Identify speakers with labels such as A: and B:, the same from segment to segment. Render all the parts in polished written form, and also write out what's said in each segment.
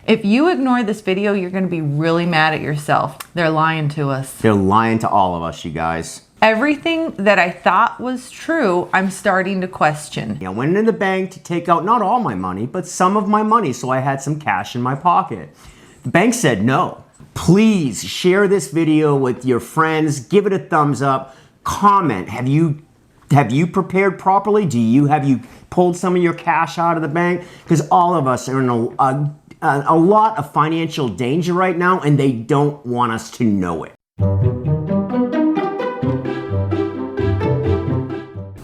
A: If you ignore this video, you're going to be really mad at yourself. They're lying to us.
B: They're lying to all of us, you guys.
A: Everything that I thought was true, I'm starting to question.
B: I went into the bank to take out not all my money, but some of my money, so I had some cash in my pocket. The bank said no. Please share this video with your friends. Give it a thumbs up. Comment. Have you prepared properly? Have you pulled some of your cash out of the bank? Because all of us are in a lot of financial danger right now, and they don't want us to know it.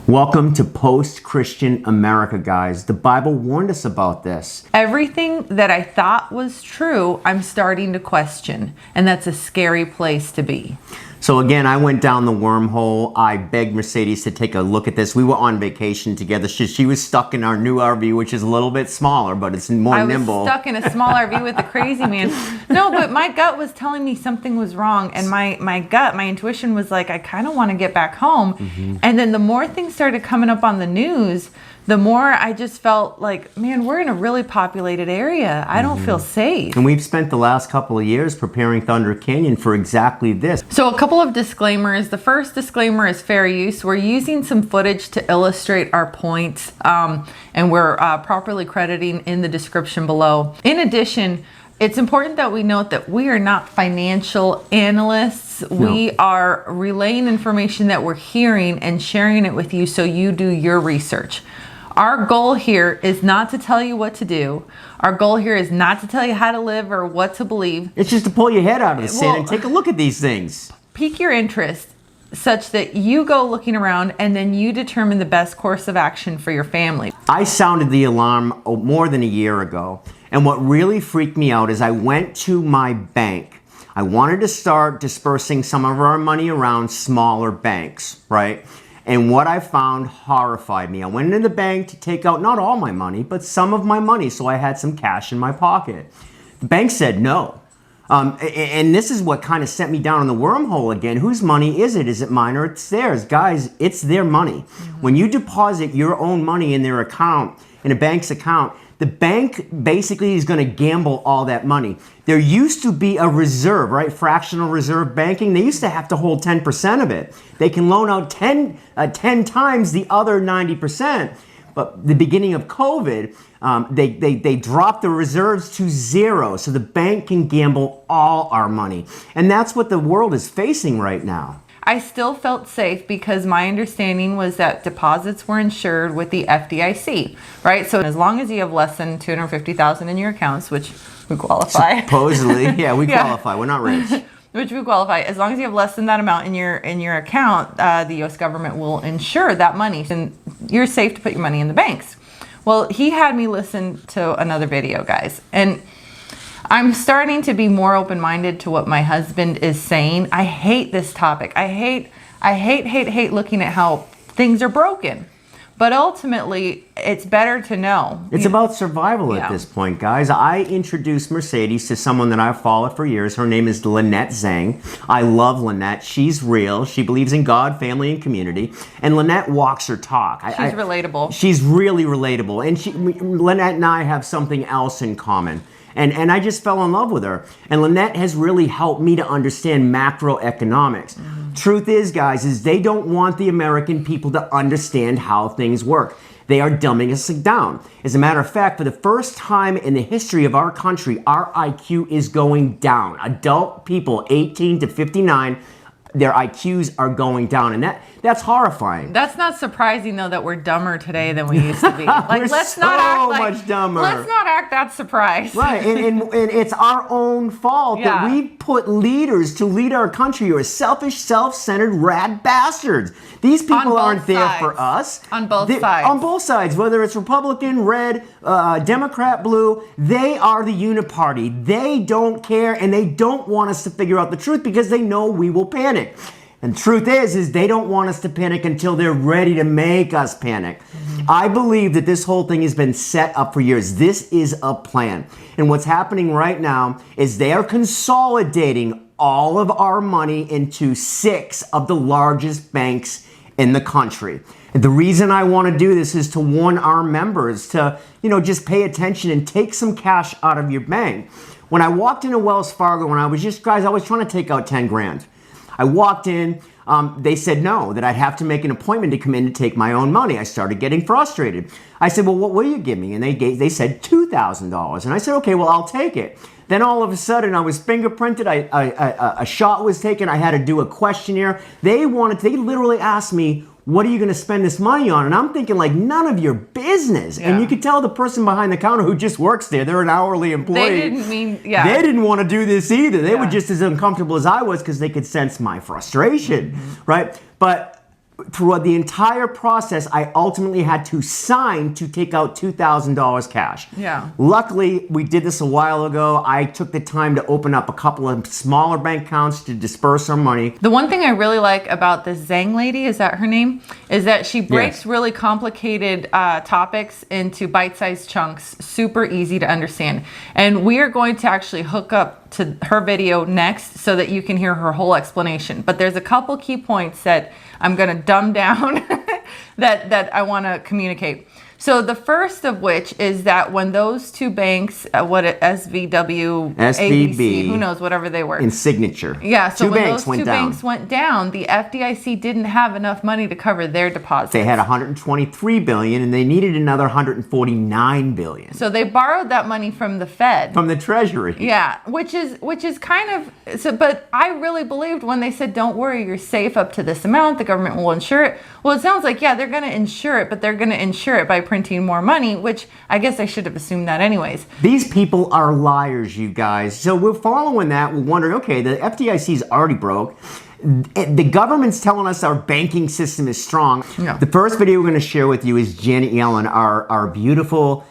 B: Welcome to post-Christian America, guys. The Bible warned us about this.
A: Everything that I thought was true, I'm starting to question, and that's a scary place to be.
B: So again, I went down the wormhole. I begged Mercedes to take a look at this. We were on vacation together. She was stuck in our new RV, which is a little bit smaller, but it's more nimble.
A: I was stuck in a small RV with a crazy man. No, but my gut was telling me something was wrong. And my intuition was like, I kind of want to get back home. Mm-hmm. And then the more things started coming up on the news, the more I just felt like, man, we're in a really populated area. I don't feel safe.
B: And we've spent the last couple of years preparing Thunder Canyon for exactly this.
A: So a couple of disclaimers. The first disclaimer is fair use. We're using some footage to illustrate our points, and we're properly crediting in the description below. In addition, it's important that we note that we are not financial analysts. No. We are relaying information that we're hearing and sharing it with you so you do your research. Our goal here is not to tell you what to do. Our goal here is not to tell you how to live or what to believe.
B: It's just to pull your head out of the sand and take a look at these things.
A: Pique your interest such that you go looking around and then you determine the best course of action for your family.
B: I sounded the alarm more than a year ago. And what really freaked me out is I went to my bank. I wanted to start dispersing some of our money around smaller banks, right? And what I found horrified me. I went into the bank to take out not all my money, but some of my money, so I had some cash in my pocket. The bank said no. And this is what kind of sent me down in the wormhole again. Whose money is it? Is it mine or it's theirs? Guys, it's their money. Mm-hmm. When you deposit your own money in their account, in a bank's account, the bank basically is going to gamble all that money. There used to be a reserve, right? Fractional reserve banking. They used to have to hold 10% of it. They can loan out 10 times the other 90%. But the beginning of COVID, they dropped the reserves to zero. So the bank can gamble all our money. And that's what the world is facing right now.
A: I still felt safe because my understanding was that deposits were insured with the FDIC, right? So as long as you have less than $250,000 in your accounts, which we qualify.
B: Supposedly, yeah, we qualify. We're not rich.
A: Which we qualify. As long as you have less than that amount in your account, the U.S. government will insure that money, and you're safe to put your money in the banks. Well, he had me listen to another video, guys, and I'm starting to be more open-minded to what my husband is saying. I hate this topic. I hate looking at how things are broken. But ultimately, it's better to know.
B: It's about survival at this point, guys. I introduced Mercedes to someone that I've followed for years. Her name is Lynette Zhang. I love Lynette. She's real. She believes in God, family, and community. And Lynette walks her talk.
A: She's relatable.
B: She's really relatable. And Lynette and I have something else in common. And I just fell in love with her. And Lynette has really helped me to understand macroeconomics. Mm-hmm. Truth is, guys, is they don't want the American people to understand how things work. They are dumbing us down. As a matter of fact, for the first time in the history of our country, our IQ is going down. Adult people, 18 to 59, their IQs are going down, and that's horrifying.
A: That's not surprising, though, that we're dumber today than we used to be. Like,
B: let's not act like much dumber.
A: Let's not act that surprised.
B: Right, and it's our own fault that we put leaders to lead our country who are selfish, self-centered, rat bastards. These people aren't there for us.
A: On both sides.
B: On both sides, whether it's Republican, red, Democrat, blue, they are the uniparty. They don't care, and they don't want us to figure out the truth because they know we will panic. And the truth is they don't want us to panic until they're ready to make us panic. Mm-hmm. I believe that this whole thing has been set up for years. This is a plan. And what's happening right now is they are consolidating all of our money into 6 of the largest banks in the country. The reason I want to do this is to warn our members to, just pay attention and take some cash out of your bank. When I walked into Wells Fargo, when I was trying to take out 10 grand. I walked in, they said no, that I'd have to make an appointment to come in to take my own money. I started getting frustrated. I said, well, what will you give me? And they said $2,000. And I said, okay, well, I'll take it. Then all of a sudden I was fingerprinted, a shot was taken, I had to do a questionnaire. They literally asked me, what are you going to spend this money on? And I'm thinking, like, none of your business. Yeah. And you could tell the person behind the counter who just works there, they're an hourly employee. They didn't want to do this either. They were just as uncomfortable as I was because they could sense my frustration, right? But throughout the entire process, I ultimately had to sign to take out $2,000 cash.
A: Yeah.
B: Luckily, we did this a while ago. I took the time to open up a couple of smaller bank accounts to disperse our money.
A: The one thing I really like about this Zhang lady, is that her name? Is that she breaks really complicated topics into bite-sized chunks, super easy to understand. And we are going to actually hook up to her video next so that you can hear her whole explanation. But there's a couple key points that I'm going to dumb down that I want to communicate. So the first of which is that when those two banks, SVW, ABC, who knows, whatever they were.
B: In Signature.
A: Yeah, so when those two banks went down, the FDIC didn't have enough money to cover their deposits.
B: They had $123 billion and they needed another $149 billion.
A: So they borrowed that money from the Fed.
B: From the Treasury.
A: Yeah, which is kind of, but I really believed when they said, don't worry, you're safe up to this amount, the government will insure it. Well, it sounds like, yeah, they're going to insure it, but they're going to insure it by printing more money, which I guess I should have assumed that anyways.
B: These people are liars, you guys. So we're following that. We're wondering, okay, the FDIC's already broke. The government's telling us our banking system is strong. Yeah. The first video we're going to share with you is Janet Yellen, our beautiful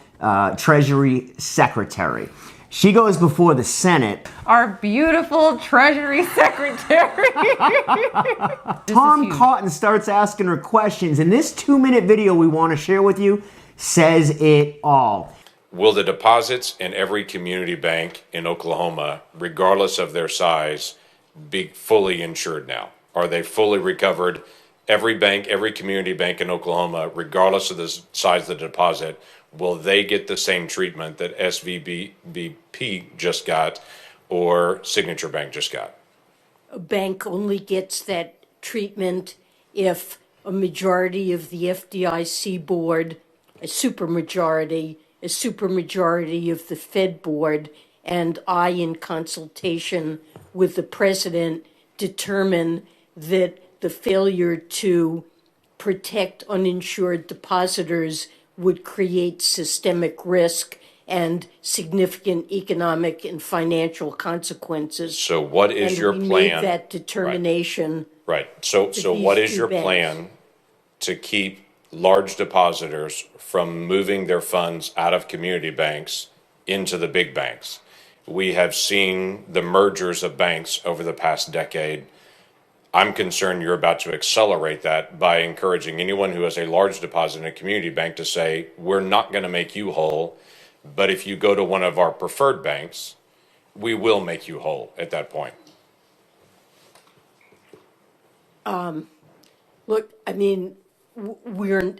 B: Treasury Secretary. She goes before the Senate.
A: Our beautiful Treasury Secretary.
B: Tom Cotton starts asking her questions, and this 2-minute video we want to share with you says it all.
C: Will the deposits in every community bank in Oklahoma, regardless of their size, be fully insured now? Are they fully recovered? Every bank, every community bank in Oklahoma, regardless of the size of the deposit, will they get the same treatment that SVBP just got or Signature Bank just got?
D: A bank only gets that treatment if a majority of the FDIC board, a supermajority of the Fed board, and I, in consultation with the president, determine that the failure to protect uninsured depositors would create systemic risk and significant economic and financial consequences.
C: So what is your plan?
D: We made that determination.
C: Right. So what is your plan to keep large depositors from moving their funds out of community banks into the big banks? We have seen the mergers of banks over the past decade. I'm concerned you're about to accelerate that by encouraging anyone who has a large deposit in a community bank to say, we're not going to make you whole, but if you go to one of our preferred banks, we will make you whole at that point.
D: Look, I mean,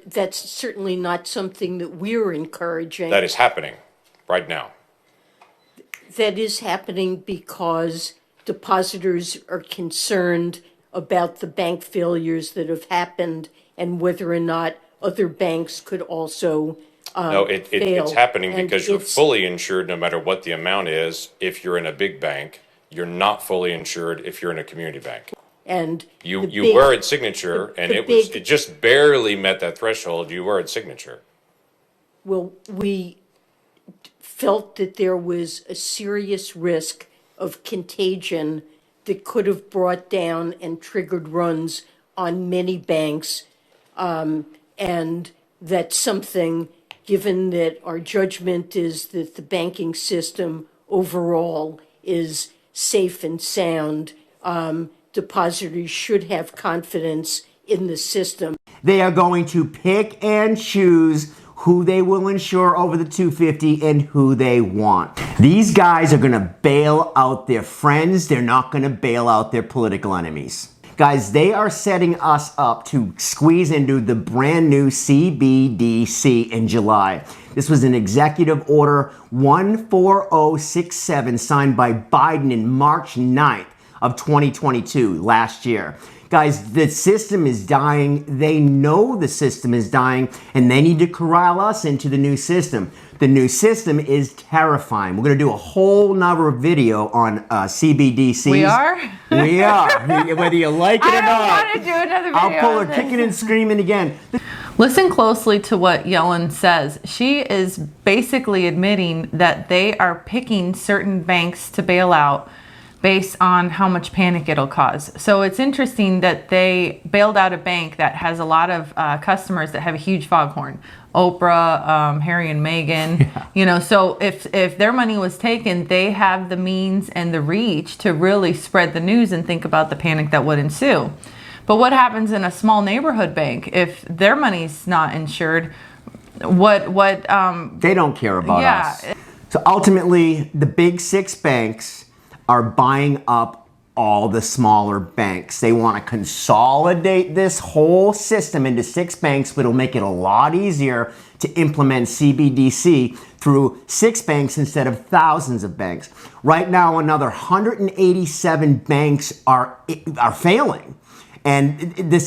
D: that's certainly not something that we're encouraging.
C: That is happening right now.
D: That is happening because depositors are concerned about the bank failures that have happened and whether or not other banks could also
C: No,
D: fail.
C: it's happening
D: And
C: because you're fully insured no matter what the amount is. If you're in a big bank, you're not fully insured if you're in a community bank.
D: And
C: You were at Signature, and it just barely met that threshold. You were at Signature.
D: Well, we felt that there was a serious risk of contagion that could have brought down and triggered runs on many banks. And that's something, given that our judgment is that the banking system overall is safe and sound, depositors should have confidence in the system.
B: They are going to pick and choose who they will insure over the 250 and who they want. These guys are going to bail out their friends. They're not going to bail out their political enemies. Guys, they are setting us up to squeeze into the brand new CBDC in July. This was an executive order 14067 signed by Biden in March 9th of 2022, last year. Guys, the system is dying. They know the system is dying, and they need to corral us into the new system. The new system is terrifying. We're going to do a whole nother video on CBDCs.
A: We are?
B: We are. Whether you like it or not.
A: I don't want to do another video.
B: I'll pull her
A: on this.
B: kicking and screaming again.
A: Listen closely to what Yellen says. She is basically admitting that they are picking certain banks to bail out based on how much panic it'll cause. So it's interesting that they bailed out a bank that has a lot of customers that have a huge foghorn. Oprah, Harry and Meghan, you know, so if their money was taken, they have the means and the reach to really spread the news and think about the panic that would ensue. But what happens in a small neighborhood bank if their money's not insured?
B: They don't care about us. So ultimately, the big six banks are buying up all the smaller banks. They want to consolidate this whole system into six banks, but it'll make it a lot easier to implement CBDC through six banks instead of thousands of banks. Right now, another 187 banks are failing. And the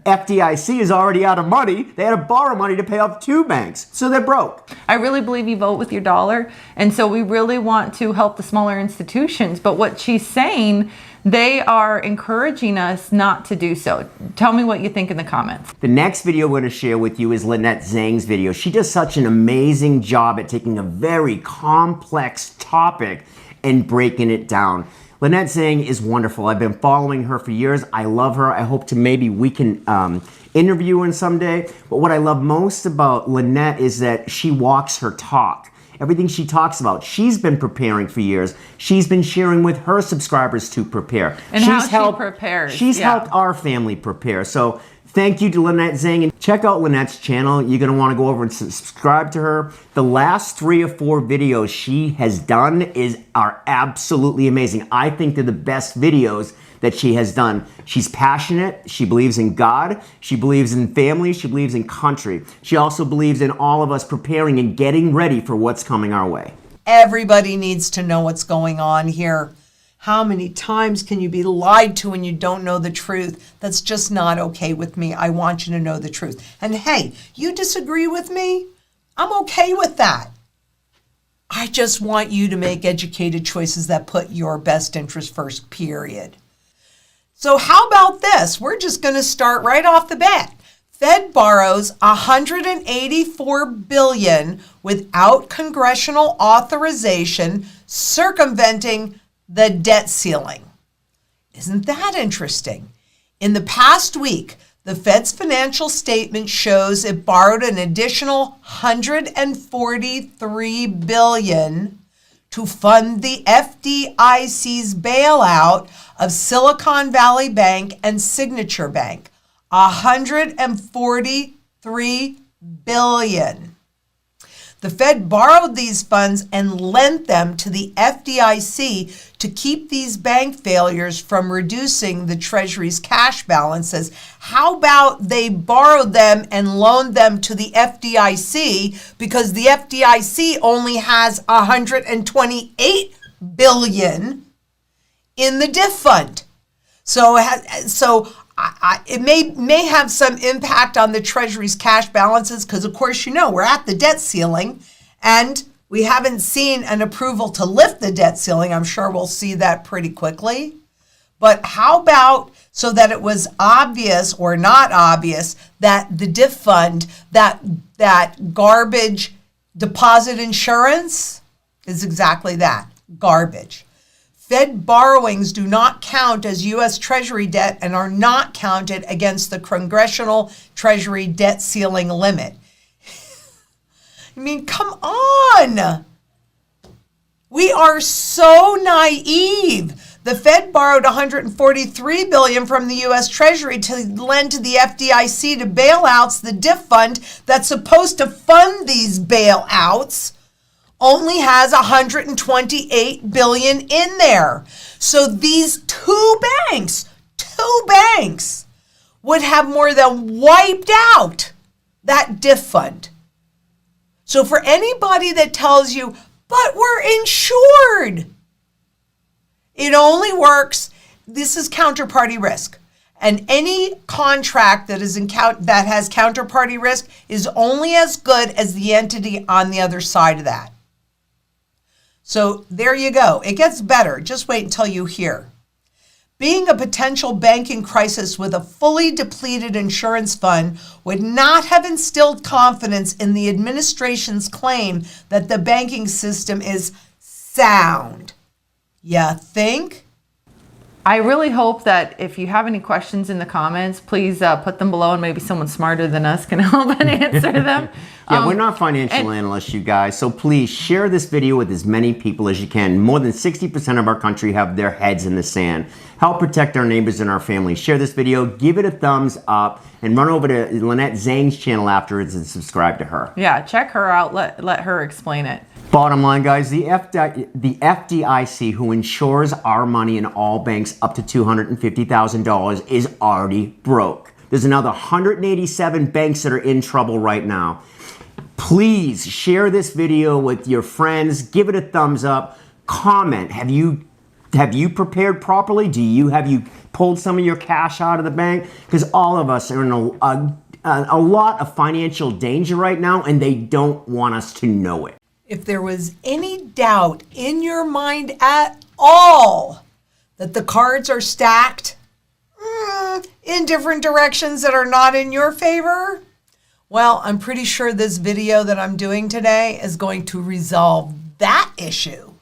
B: FDIC is already out of money. They had to borrow money to pay off two banks. So they're broke.
A: I really believe you vote with your dollar. And so we really want to help the smaller institutions. But what she's saying, they are encouraging us not to do so. Tell me what you think in the comments.
B: The next video we're going to share with you is Lynette Zhang's video. She does such an amazing job at taking a very complex topic and breaking it down. Lynette Zhang is wonderful. I've been following her for years. I love her. I hope maybe we can interview her someday. But what I love most about Lynette is that she walks her talk. Everything she talks about, she's been preparing for years. She's been sharing with her subscribers to prepare.
A: And how she prepares.
B: She's helped our family prepare. So thank you to Lynette Zhang. And check out Lynette's channel. You're going to want to go over and subscribe to her. The last 3 or 4 videos she has done are absolutely amazing. I think they're the best videos that she has done. She's passionate. She believes in God. She believes in family. She believes in country. She also believes in all of us preparing and getting ready for what's coming our way.
E: Everybody needs to know what's going on here. How many times can you be lied to when you don't know the truth? That's just not okay with me. I want you to know the truth. And hey, you disagree with me? I'm okay with that. I just want you to make educated choices that put your best interest first, period. So how about this? We're just going to start right off the bat. Fed borrows $184 billion without congressional authorization, circumventing the debt ceiling. Isn't that interesting? In the past week, the Fed's financial statement shows it borrowed an additional $143 billion to fund the FDIC's bailout of Silicon Valley Bank and Signature Bank. $143 billion. The Fed borrowed these funds and lent them to the FDIC to keep these bank failures from reducing the Treasury's cash balances. How about they borrowed them and loaned them to the FDIC because the FDIC only has $128 billion in the DIF fund. So it may have some impact on the Treasury's cash balances because, of course, you know, we're at the debt ceiling and we haven't seen an approval to lift the debt ceiling. I'm sure we'll see that pretty quickly. But how about so that it was obvious or not obvious that the DIF fund, that garbage deposit insurance is exactly that, garbage. Fed borrowings do not count as U.S. Treasury debt and are not counted against the Congressional Treasury debt ceiling limit. I mean, come on. We are so naive. The Fed borrowed $143 billion from the U.S. Treasury to lend to the FDIC to bailouts. The DIF fund that's supposed to fund these bailouts only has $128 billion in there. So these two banks two banks would have more than wiped out that diff fund. So for anybody that tells you, but we're insured, it only works, this is counterparty risk. And any contract that has counterparty risk is only as good as the entity on the other side of that. So there you go. It gets better. Just wait until you hear. Being a potential banking crisis with a fully depleted insurance fund would not have instilled confidence in the administration's claim that the banking system is sound. You think?
A: I really hope that if you have any questions in the comments, please put them below, and maybe someone smarter than us can help and answer them.
B: Yeah, we're not financial analysts, you guys, so please share this video with as many people as you can. More than 60% of our country have their heads in the sand. Help protect our neighbors and our families. Share this video, give it a thumbs up, and run over to Lynette Zhang's channel afterwards and subscribe to her.
A: Yeah, check her out. Let her explain it.
B: Bottom line, guys, the FDIC, who insures our money in all banks up to $250,000, is already broke. There's another 187 banks that are in trouble right now. Please share this video with your friends. Give it a thumbs up. Comment. Have you prepared properly? Have you pulled some of your cash out of the bank? Because all of us are in a lot of financial danger right now, and they don't want us to know it.
E: If there was any doubt in your mind at all that the cards are stacked in different directions that are not in your favor, well, I'm pretty sure this video that I'm doing today is going to resolve that issue.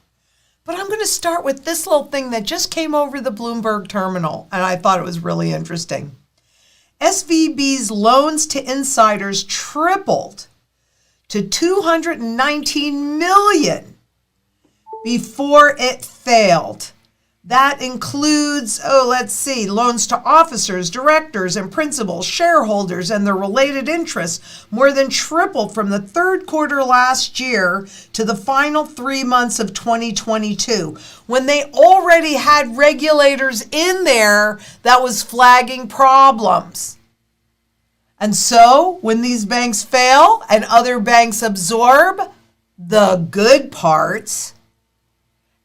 E: But I'm going to start with this little thing that just came over the Bloomberg terminal, and I thought it was really interesting. SVB's loans to insiders tripled to $219 million before it failed. That includes, loans to officers, directors, and principals, shareholders, and their related interests, more than tripled from the third quarter last year to the final 3 months of 2022, when they already had regulators in there that was flagging problems. And so, when these banks fail and other banks absorb the good parts,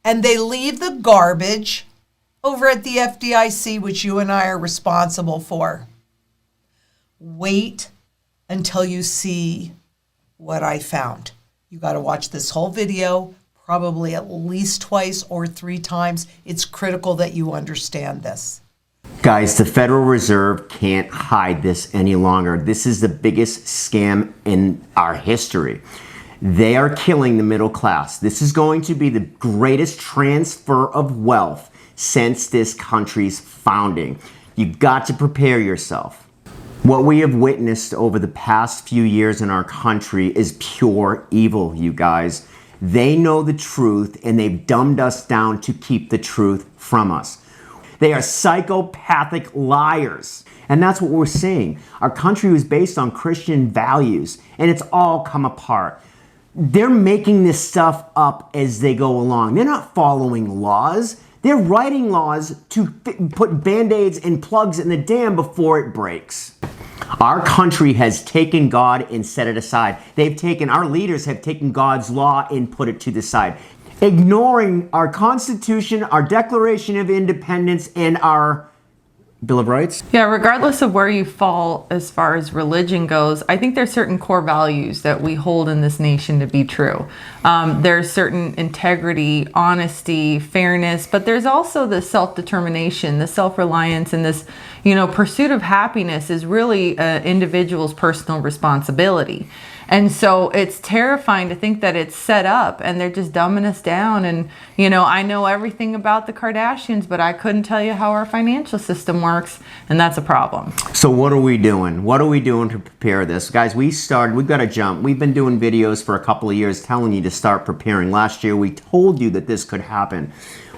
E: and they leave the garbage over at the FDIC, which you and I are responsible for. Wait until you see what I found. You got to watch this whole video, probably at least twice or 3 times. It's critical that you understand this.
B: Guys, the Federal Reserve can't hide this any longer. This is the biggest scam in our history. They are killing the middle class. This is going to be the greatest transfer of wealth since this country's founding. You've got to prepare yourself. What we have witnessed over the past few years in our country is pure evil, you guys. They know the truth, and they've dumbed us down to keep the truth from us. They are psychopathic liars. And that's what we're seeing. Our country was based on Christian values, and it's all come apart. They're making this stuff up as they go along. They're not following laws. They're writing laws to put band-aids and plugs in the dam before it breaks. Our country has taken God and set it aside. Our leaders have taken God's law and put it to the side, ignoring our Constitution, our Declaration of Independence, and our Bill of Rights.
A: Yeah, regardless of where you fall as far as religion goes, I think there's certain core values that we hold in this nation to be true. There's certain integrity, honesty, fairness, but there's also the self-determination, the self-reliance, and this, pursuit of happiness is really an individual's personal responsibility. And so it's terrifying to think that it's set up and they're just dumbing us down. And, I know everything about the Kardashians, but I couldn't tell you how our financial system works. And that's a problem.
B: So what are we doing? What are we doing to prepare this? Guys, we've got to jump. We've been doing videos for a couple of years telling you to start preparing. Last year, we told you that this could happen.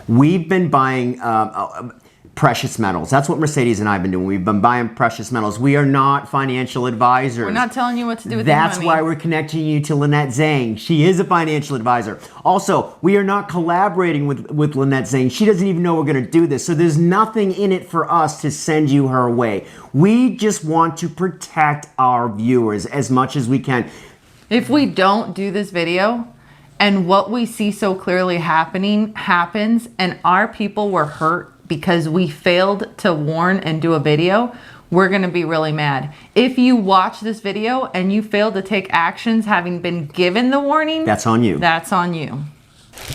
B: We've been buying precious metals. That's what Mercedes and I have been doing. We've been buying precious metals. We are not financial advisors.
A: We're not telling you what to do with your money.
B: That's why we're connecting you to Lynette Zhang. She is a financial advisor. Also, we are not collaborating with Lynette Zhang. She doesn't even know we're going to do this. So there's nothing in it for us to send you her way. We just want to protect our viewers as much as we can.
A: If we don't do this video and what we see so clearly happens and our people were hurt because we failed to warn and do a video, we're going to be really mad. If you watch this video and you fail to take actions having been given the warning,
B: that's on you.
A: That's on you.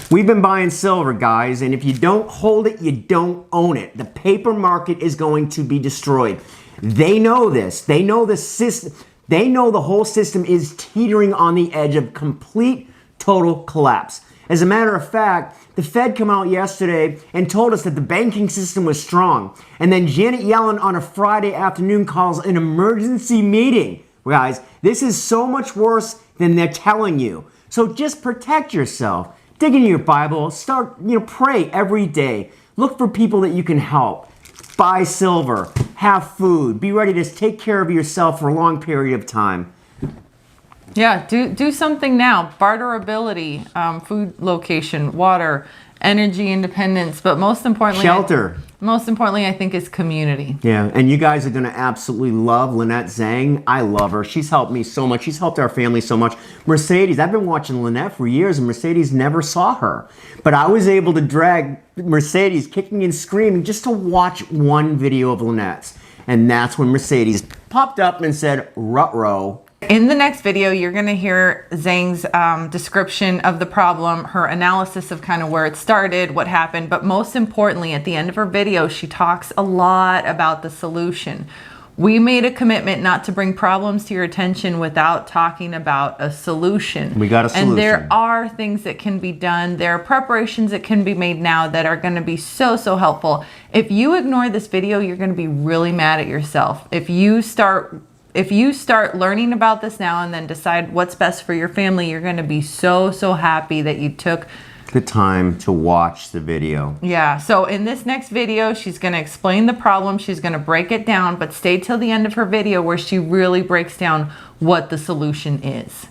B: We've been buying silver, guys, and if you don't hold it, you don't own it. The paper market is going to be destroyed. They know this. They know the system. They know the whole system is teetering on the edge of complete, total collapse. As a matter of fact, the Fed came out yesterday and told us that the banking system was strong. And then Janet Yellen on a Friday afternoon calls an emergency meeting. Guys, this is so much worse than they're telling you. So just protect yourself. Dig into your Bible. Start, pray every day. Look for people that you can help. Buy silver. Have food. Be ready to take care of yourself for a long period of time.
A: Yeah, do something now. Barterability, food location, water, energy independence, but most importantly,
B: shelter.
A: Most importantly, I think is community.
B: Yeah, and you guys are going to absolutely love Lynette Zhang. I love her. She's helped me so much. She's helped our family so much. Mercedes, I've been watching Lynette for years, and Mercedes never saw her. But I was able to drag Mercedes kicking and screaming just to watch one video of Lynette's. And that's when Mercedes popped up and said, "Ruh-roh."
A: In the next video, you're going to hear Zhang's description of the problem, her analysis of kind of where it started, what happened, but most importantly, at the end of her video, she talks a lot about the solution. We made a commitment not to bring problems to your attention without talking about a solution.
B: We got a solution.
A: And there are things that can be done. There are preparations that can be made now that are going to be so helpful. If you ignore this video, you're going to be really mad at yourself. If you start learning about this now and then decide what's best for your family, you're going to be so happy that you took
B: the time to watch the video.
A: Yeah, so in this next video, she's going to explain the problem. She's going to break it down, but stay till the end of her video where she really breaks down what the solution is.